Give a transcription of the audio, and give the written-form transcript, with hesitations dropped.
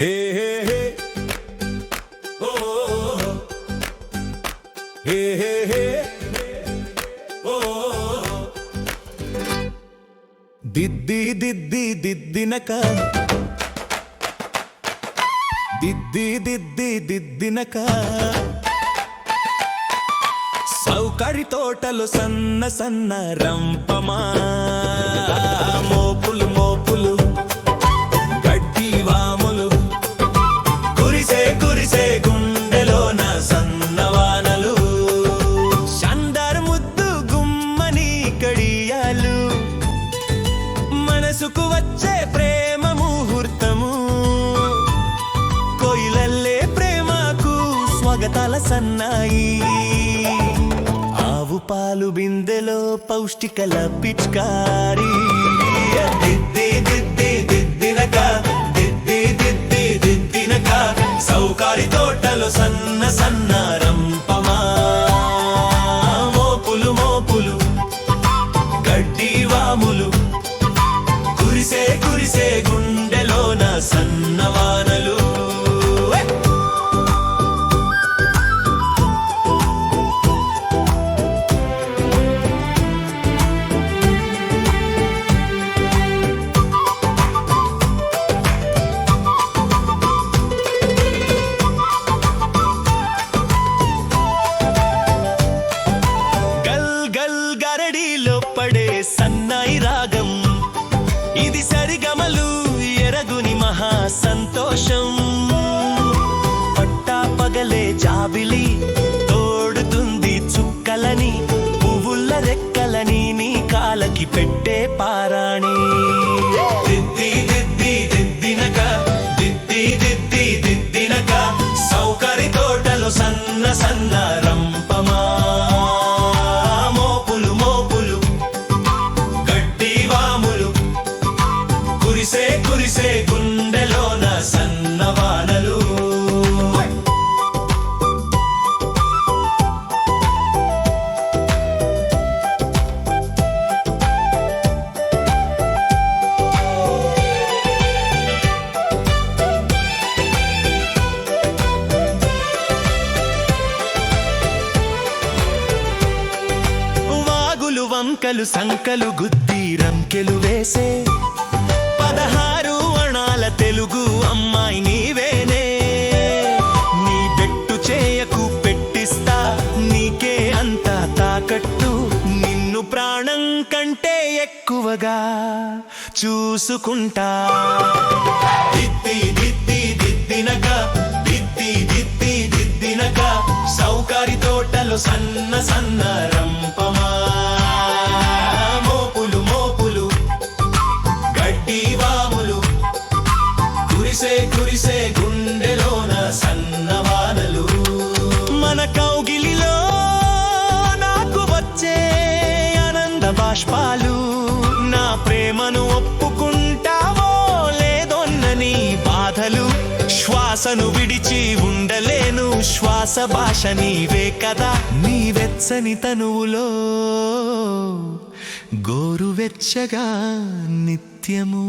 Hey, hey, hey. Oh, oh, oh. Hey, hey, hey. Oh, oh, oh. Diddi, diddi, diddinaka. Diddi, diddi, diddinaka. సౌకరి తోటలు సన్న సన్న రంపమా మోపులు మోపులు గడ్డి వాములు కురిసే కురిసే గుండెలోన సన్నవానలు షందర్ ముద్దు గుమ్మని కడియాలు మనసుకు వచ్చే ప్రేమ ముహూర్తము కోయిలల్లే ప్రేమకు స్వాగతాల సన్నాయి పాలు బిందెలో పౌష్టికల పిచ్కారి దిద్ది దిద్ది దిద్దినక దిద్ది దిద్ది దిద్దినక సౌకారి తోటలో సన్న సన్న రంపమా మోపులు మోపులు గడ్డి వాములు కురిసే కురిసే గుండెలోన సన్నవానలు పడే సన్నాయి రాగం ఇది సరిగమలు ఎరగుని మహా సంతోషం పట్టా పగలే జాబిలి తోడుతుంది చుక్కలని పువ్వుల రెక్కలని నీ కాలకి పెట్టే పారాణి దిద్ది దిద్ది దిద్దినక దిద్ది దిద్ది దిద్దినక సౌకరి తోటలో సన్న సన్న రంపమా కురిసే గుండెలోన సన్నవానలు వాగులు వంకలు సంకలు గుద్ది రంకెలు వేసే 16 అణాల తెలుగు అమ్మాయి నీవేనే నీ బెట్టు చేయకు పెట్టిస్తా నీకే అంత తాకట్టు నిన్ను ప్రాణం కంటే ఎక్కువగా చూసుకుంటా దిద్ది దిద్ది దిద్దినక దిద్ది దిద్ది దిద్దినక సౌకరి తోటలో సన్న సన్న రంపమా మోపులు మోపులు గడ్డి వాములు కురిసే కురిసే గుండెలోన సన్నవానలు మన కౌగిలిలో నాకు వచ్చే ఆనంద బాష్పాలు నా ప్రేమను ఒప్పుకుంటావో లేదోన్నని బాధలు శ్వాసను విడిచి ఉండలేను శ్వాస భాష నీవే కదా నీ వెచ్చని తనువులో గోరువెచ్చగా నిత్యము